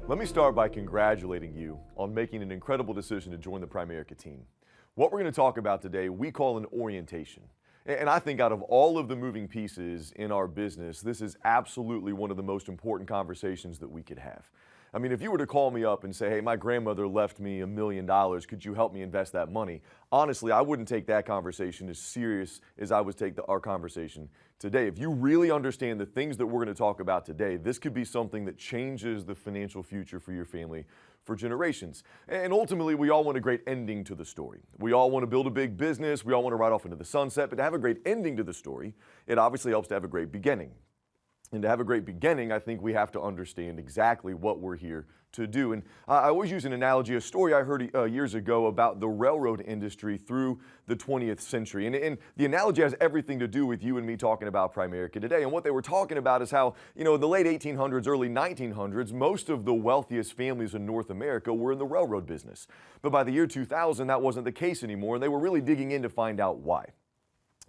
Let me start by congratulating you on making an incredible decision to join the Primerica team. What we're going to talk about today, we call an orientation. And I think out of all of the moving pieces in our business, this is absolutely one of the most important conversations that we could have. I mean, if you were to call me up and say, hey, my grandmother left me $1 million, could you help me invest that money? Honestly, I wouldn't take that conversation as serious as I would take our conversation today. If you really understand the things that we're going to talk about today, this could be something that changes the financial future for your family for generations. And ultimately, we all want a great ending to the story. We all want to build a big business. We all want to ride off into the sunset. But to have a great ending to the story, it obviously helps to have a great beginning. And to have a great beginning, I think we have to understand exactly what we're here to do. And I always use an analogy, a story I heard years ago about the railroad industry through the 20th century. And the analogy has everything to do with you and me talking about Primerica today. And what they were talking about is how, in the late 1800s, early 1900s, most of the wealthiest families in North America were in the railroad business. But by the year 2000, that wasn't the case anymore. And they were really digging in to find out why.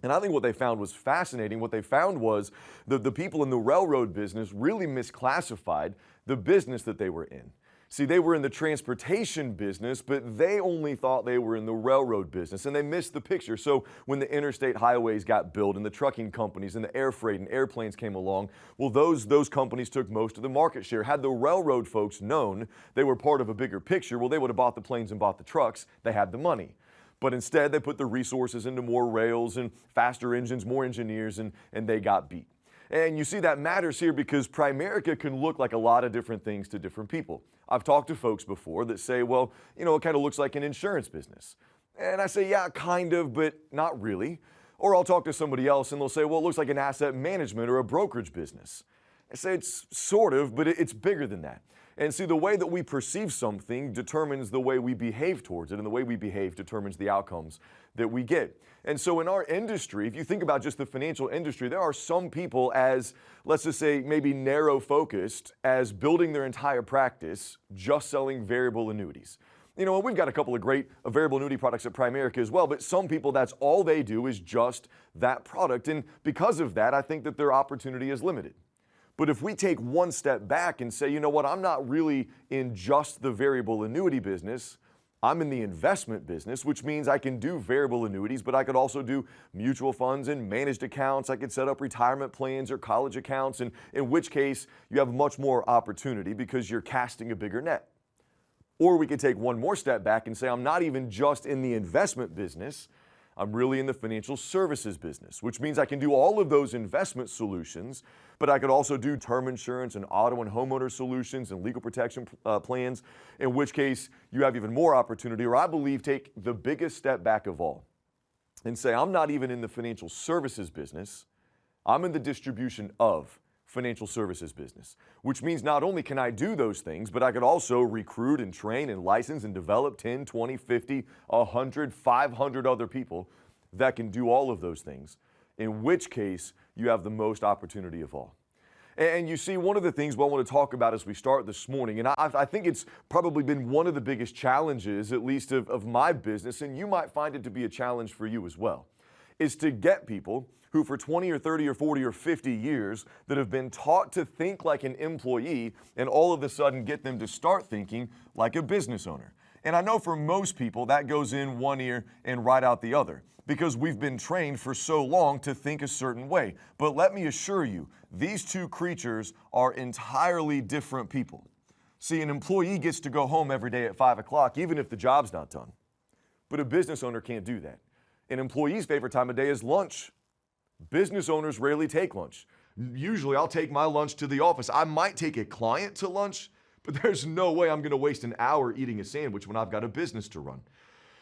And I think what they found was fascinating. What they found was the people in the railroad business really misclassified the business that they were in. See, they were in the transportation business, but they only thought they were in the railroad business, and they missed the picture. So when the interstate highways got built and the trucking companies and the air freight and airplanes came along, well, those companies took most of the market share. Had the railroad folks known they were part of a bigger picture, well, they would have bought the planes and bought the trucks. They had the money. But instead, they put the resources into more rails and faster engines, more engineers, and they got beat. And you see that matters here because Primerica can look like a lot of different things to different people. I've talked to folks before that say, well, it kind of looks like an insurance business. And I say, yeah, kind of, but not really. Or I'll talk to somebody else and they'll say, well, it looks like an asset management or a brokerage business. I say it's sort of, but it's bigger than that. And see, the way that we perceive something determines the way we behave towards it, and the way we behave determines the outcomes that we get. And so in our industry, if you think about just the financial industry, there are some people as, let's just say, maybe narrow focused as building their entire practice just selling variable annuities. We've got a couple of great variable annuity products at Primerica as well, but some people, that's all they do is just that product. And because of that, I think that their opportunity is limited. But if we take one step back and say, you know what, I'm not really in just the variable annuity business, I'm in the investment business, which means I can do variable annuities, but I could also do mutual funds and managed accounts. I could set up retirement plans or college accounts, and in which case you have much more opportunity because you're casting a bigger net. Or we could take one more step back and say, I'm not even just in the investment business, I'm really in the financial services business, which means I can do all of those investment solutions, but I could also do term insurance and auto and homeowner solutions and legal protection plans, in which case you have even more opportunity, or I believe take the biggest step back of all and say, I'm not even in the financial services business, I'm in the distribution of financial services business, which means not only can I do those things, but I could also recruit and train and license and develop 10, 20, 50, 100, 500 other people that can do all of those things, in which case you have the most opportunity of all. And you see, one of the things I want to talk about as we start this morning, and I think it's probably been one of the biggest challenges, at least of my business, and you might find it to be a challenge for you as well, is to get people who for 20 or 30 or 40 or 50 years that have been taught to think like an employee and all of a sudden get them to start thinking like a business owner. And I know for most people that goes in one ear and right out the other because we've been trained for so long to think a certain way. But let me assure you, these two creatures are entirely different people. See, an employee gets to go home every day at 5 o'clock even if the job's not done. But a business owner can't do that. An employee's favorite time of day is lunch. Business owners rarely take lunch. Usually I'll take my lunch to the office. I might take a client to lunch, but there's no way I'm going to waste an hour eating a sandwich when I've got a business to run.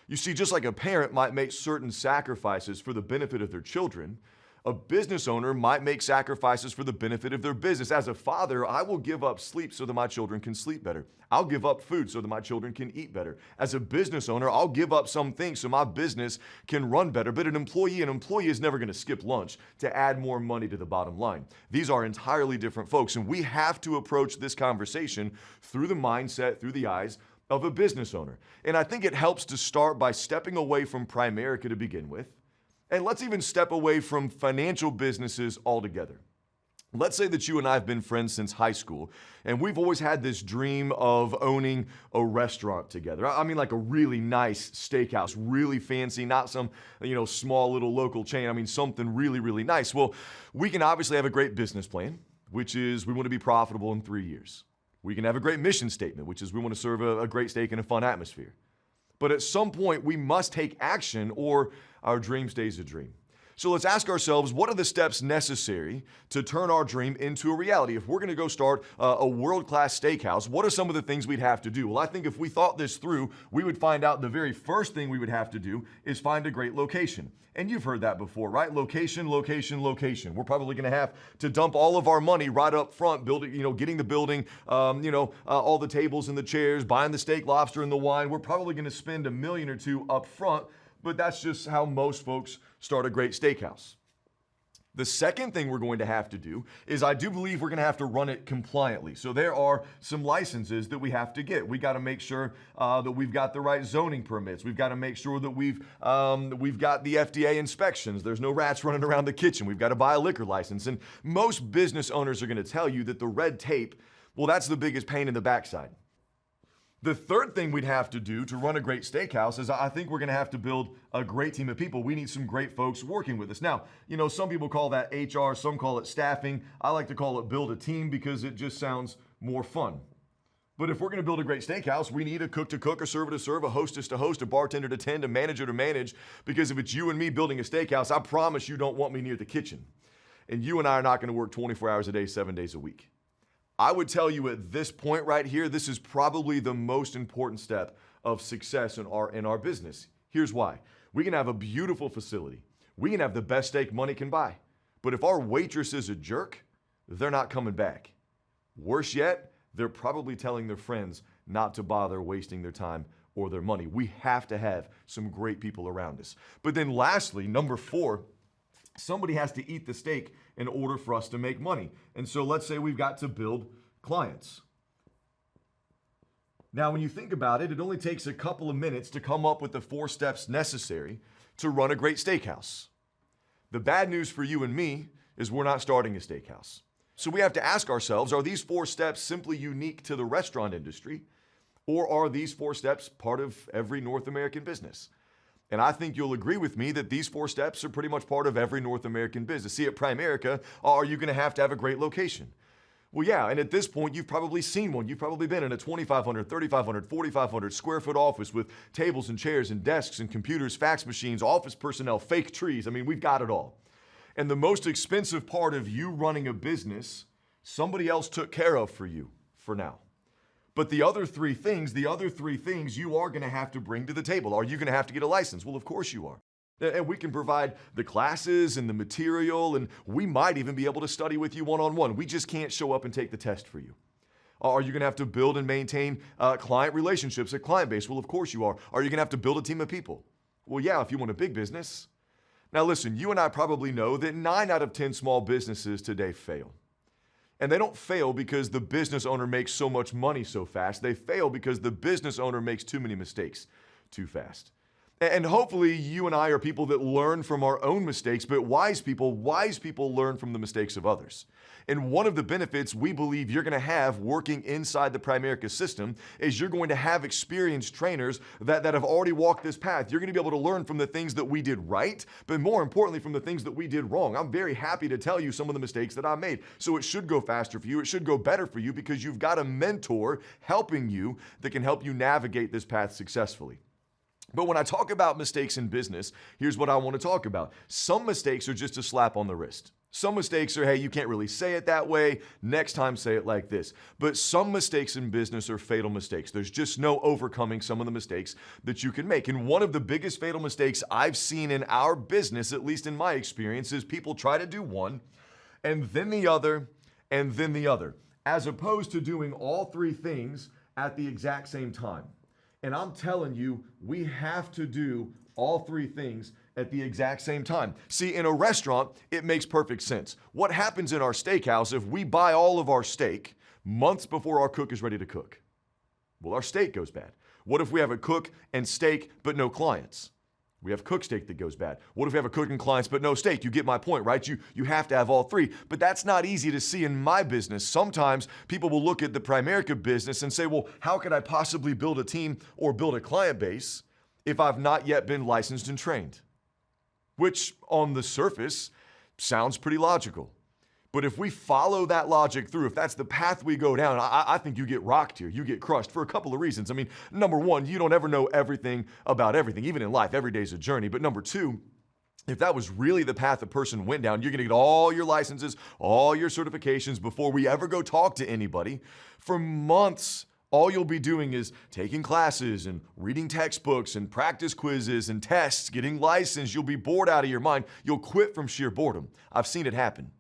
You see, just like a parent might make certain sacrifices for the benefit of their children, a business owner might make sacrifices for the benefit of their business. As a father, I will give up sleep so that my children can sleep better. I'll give up food so that my children can eat better. As a business owner, I'll give up some things so my business can run better. But an employee is never going to skip lunch to add more money to the bottom line. These are entirely different folks, and we have to approach this conversation through the mindset, through the eyes of a business owner. And I think it helps to start by stepping away from Primerica to begin with. And let's even step away from financial businesses altogether. Let's say that you and I have been friends since high school, and we've always had this dream of owning a restaurant together. I mean, like a really nice steakhouse, really fancy, not some, small little local chain. I mean, something really, really nice. Well, we can obviously have a great business plan, which is we want to be profitable in 3 years. We can have a great mission statement, which is we want to serve a great steak in a fun atmosphere. But at some point, we must take action or our dream stays a dream. So let's ask ourselves, what are the steps necessary to turn our dream into a reality? If we're going to go start a world-class steakhouse, what are some of the things we'd have to do? Well, I think if we thought this through, we would find out the very first thing we would have to do is find a great location. And you've heard that before, right? Location, location, location. We're probably going to have to dump all of our money right up front, building, getting the building, all the tables and the chairs, buying the steak, lobster, and the wine. We're probably going to spend $1 million or $2 million up front, but that's just how most folks start a great steakhouse. The second thing we're going to have to do is I do believe we're going to have to run it compliantly. So there are some licenses that we have to get. We got to make sure that we've got the right zoning permits. We've got to make sure that we've got the FDA inspections. There's no rats running around the kitchen. We've got to buy a liquor license. And most business owners are going to tell you that the red tape, well, that's the biggest pain in the backside. The third thing we'd have to do to run a great steakhouse is I think we're going to have to build a great team of people. We need some great folks working with us. Now, some people call that HR, some call it staffing. I like to call it build a team because it just sounds more fun. But if we're going to build a great steakhouse, we need a cook to cook, a server to serve, a hostess to host, a bartender to tend, a manager to manage. Because if it's you and me building a steakhouse, I promise you don't want me near the kitchen. And you and I are not going to work 24 hours a day, 7 days a week. I would tell you at this point right here, this is probably the most important step of success in our business. Here's why. We can have a beautiful facility. We can have the best steak money can buy. But if our waitress is a jerk, they're not coming back. Worse yet, they're probably telling their friends not to bother wasting their time or their money. We have to have some great people around us. But then lastly, number 4, somebody has to eat the steak in order for us to make money. And so let's say we've got to build clients. Now, when you think about it, it only takes a couple of minutes to come up with the 4 steps necessary to run a great steakhouse. The bad news for you and me is we're not starting a steakhouse. So we have to ask ourselves, are these 4 steps simply unique to the restaurant industry, or are these 4 steps part of every North American business? And I think you'll agree with me that these 4 steps are pretty much part of every North American business. See, at Primerica, are you going to have a great location? Well, yeah, and at this point, you've probably seen one. You've probably been in a 2,500, 3,500, 4,500 square foot office with tables and chairs and desks and computers, fax machines, office personnel, fake trees. I mean, we've got it all. And the most expensive part of you running a business, somebody else took care of for you for now. But the other three things you are going to have to bring to the table. Are you going to have to get a license? Well, of course you are. And we can provide the classes and the material, and we might even be able to study with you one-on-one. We just can't show up and take the test for you. Are you going to have to build and maintain client relationships, a client base? Well, of course you are. Are you going to have to build a team of people? Well, yeah, if you want a big business. Now listen, you and I probably know that 9 out of 10 small businesses today fail. And they don't fail because the business owner makes so much money so fast. They fail because the business owner makes too many mistakes too fast. And hopefully you and I are people that learn from our own mistakes, but wise people learn from the mistakes of others. And one of the benefits we believe you're going to have working inside the Primerica system is you're going to have experienced trainers that have already walked this path. You're going to be able to learn from the things that we did right, but more importantly, from the things that we did wrong. I'm very happy to tell you some of the mistakes that I made. So it should go faster for you. It should go better for you because you've got a mentor helping you that can help you navigate this path successfully. But when I talk about mistakes in business, here's what I want to talk about. Some mistakes are just a slap on the wrist. Some mistakes are, hey, you can't really say it that way. Next time, say it like this. But some mistakes in business are fatal mistakes. There's just no overcoming some of the mistakes that you can make. And one of the biggest fatal mistakes I've seen in our business, at least in my experience, is people try to do one and then the other and then the other, as opposed to doing all 3 things at the exact same time. And I'm telling you, we have to do all 3 things at the exact same time. See, in a restaurant, it makes perfect sense. What happens in our steakhouse if we buy all of our steak months before our cook is ready to cook? Well, our steak goes bad. What if we have a cook and steak but no clients? We have cooked steak that goes bad. What if we have a cooking clients but no steak? You get my point, right? You have to have all three. But that's not easy to see in my business. Sometimes people will look at the Primerica business and say, well, how could I possibly build a team or build a client base if I've not yet been licensed and trained? Which on the surface sounds pretty logical. But if we follow that logic through, if that's the path we go down, I think you get rocked here. You get crushed for a couple of reasons. I mean, number one, you don't ever know everything about everything. Even in life, every day is a journey. But number two, if that was really the path a person went down, you're going to get all your licenses, all your certifications before we ever go talk to anybody. For months, all you'll be doing is taking classes and reading textbooks and practice quizzes and tests, getting licensed. You'll be bored out of your mind. You'll quit from sheer boredom. I've seen it happen.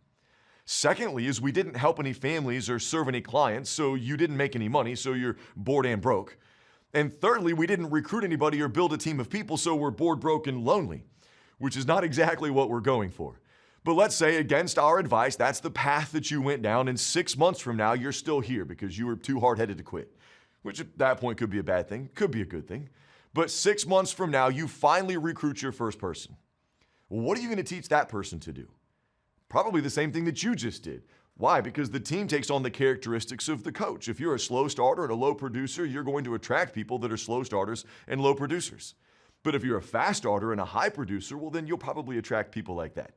Secondly, is we didn't help any families or serve any clients, so you didn't make any money, so you're bored and broke. And thirdly, we didn't recruit anybody or build a team of people, so we're bored, broke, and lonely, which is not exactly what we're going for. But let's say, against our advice, that's the path that you went down, and 6 months from now, you're still here because you were too hard-headed to quit, which at that point could be a bad thing, could be a good thing. But 6 months from now, you finally recruit your first person. Well, what are you going to teach that person to do? Probably the same thing that you just did. Why? Because the team takes on the characteristics of the coach. If you're a slow starter and a low producer, you're going to attract people that are slow starters and low producers. But if you're a fast starter and a high producer, well, then you'll probably attract people like that.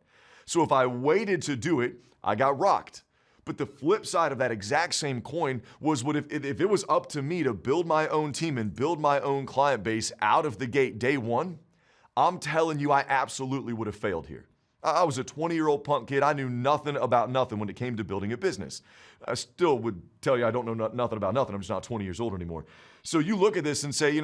So if I waited to do it, I got rocked. But the flip side of that exact same coin was what if it was up to me to build my own team and build my own client base out of the gate day one, I'm telling you, I absolutely would have failed here. I was a 20-year-old punk kid. I knew nothing about nothing when it came to building a business. I still would tell you I don't know nothing about nothing. I'm just not 20 years old anymore. So you look at this and say,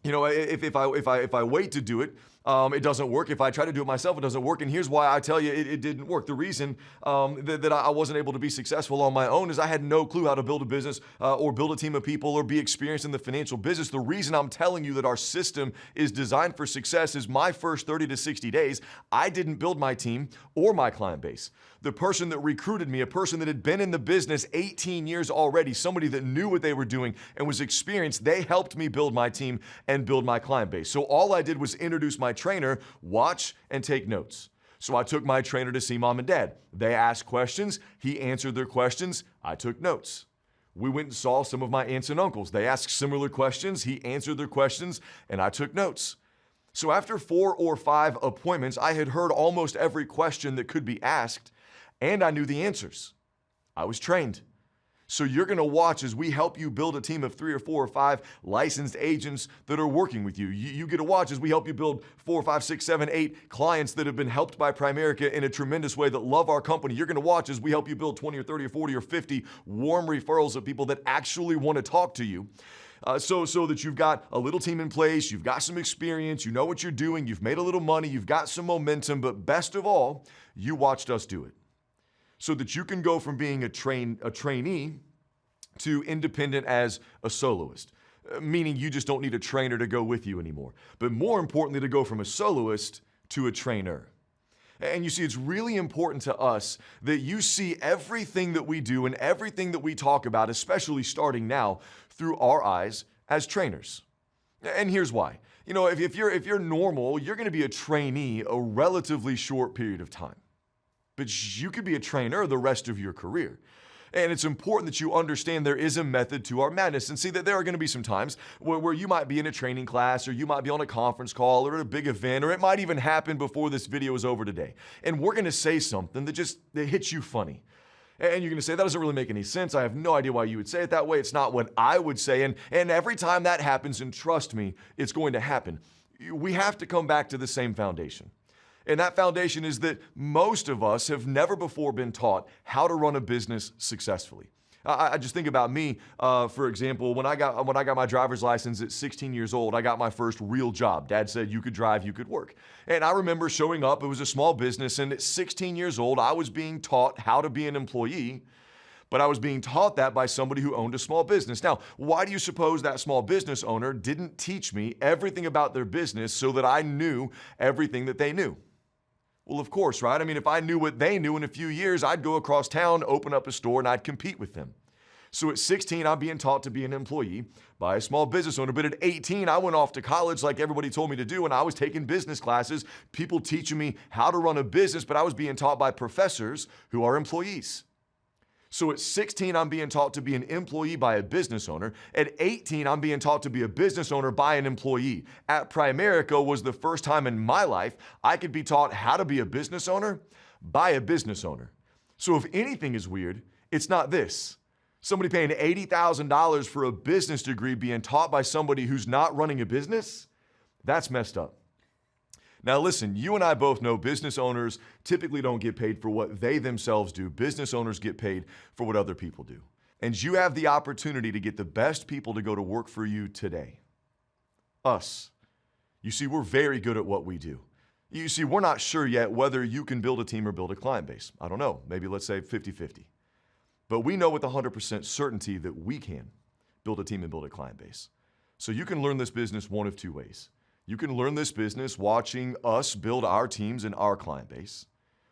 if I wait to do it, it doesn't work. If I try to do it myself, it doesn't work. And here's why I tell you it didn't work. The reason that I wasn't able to be successful on my own is I had no clue how to build a business or build a team of people or be experienced in the financial business. The reason I'm telling you that our system is designed for success is my first 30 to 60 days, I didn't build my team or my client base. The person that recruited me, a person that had been in the business 18 years already, somebody that knew what they were doing and was experienced, they helped me build my team and build my client base. So all I did was introduce my trainer, watch, and take notes. So I took my trainer to see mom and dad. They asked questions. He answered their questions. I took notes. We went and saw some of my aunts and uncles. They asked similar questions. He answered their questions, and I took notes. So after 4 or 5 appointments, I had heard almost every question that could be asked, and I knew the answers. I was trained. So you're going to watch as we help you build a team of 3 or 4 or 5 licensed agents that are working with you. You get to watch as we help you build 4, 5, 6, 7, 8 clients that have been helped by Primerica in a tremendous way that love our company. You're going to watch as we help you build 20 or 30 or 40 or 50 warm referrals of people that actually want to talk to you. So that you've got a little team in place, you've got some experience, you know what you're doing, you've made a little money, you've got some momentum, but best of all, you watched us do it. So that you can go from being a trainee to independent as a soloist, meaning you just don't need a trainer to go with you anymore. But more importantly, to go from a soloist to a trainer. And you see, it's really important to us that you see everything that we do and everything that we talk about, especially starting now, through our eyes as trainers. And here's why. If you're normal, you're going to be a trainee a relatively short period of time. But you could be a trainer the rest of your career. And it's important that you understand there is a method to our madness and see that there are going to be some times where you might be in a training class or you might be on a conference call or at a big event, or it might even happen before this video is over today. And we're going to say something that hits you funny. And you're going to say, that doesn't really make any sense. I have no idea why you would say it that way. It's not what I would say. And every time that happens, and trust me, it's going to happen, we have to come back to the same foundation. And that foundation is that most of us have never before been taught how to run a business successfully. I just think about me, for example, when I got my driver's license at 16 years old, I got my first real job. Dad said, you could drive, you could work. And I remember showing up, it was a small business, and at 16 years old, I was being taught how to be an employee, but I was being taught that by somebody who owned a small business. Now, why do you suppose that small business owner didn't teach me everything about their business so that I knew everything that they knew? Well, of course, right? I mean, if I knew what they knew in a few years, I'd go across town, open up a store, and I'd compete with them. So at 16, I'm being taught to be an employee by a small business owner. But at 18, I went off to college like everybody told me to do, and I was taking business classes, people teaching me how to run a business, but I was being taught by professors who are employees. So at 16, I'm being taught to be an employee by a business owner. At 18, I'm being taught to be a business owner by an employee. At Primerica was the first time in my life I could be taught how to be a business owner by a business owner. So if anything is weird, it's not this. Somebody paying $80,000 for a business degree being taught by somebody who's not running a business, that's messed up. Now listen, you and I both know business owners typically don't get paid for what they themselves do. Business owners get paid for what other people do. And you have the opportunity to get the best people to go to work for you today. Us. You see, we're very good at what we do. You see, we're not sure yet whether you can build a team or build a client base. I don't know, maybe let's say 50-50. But we know with 100% certainty that we can build a team and build a client base. So you can learn this business one of two ways. You can learn this business watching us build our teams and our client base,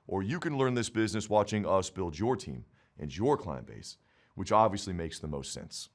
or you can learn this business watching us build your team and your client base, which obviously makes the most sense.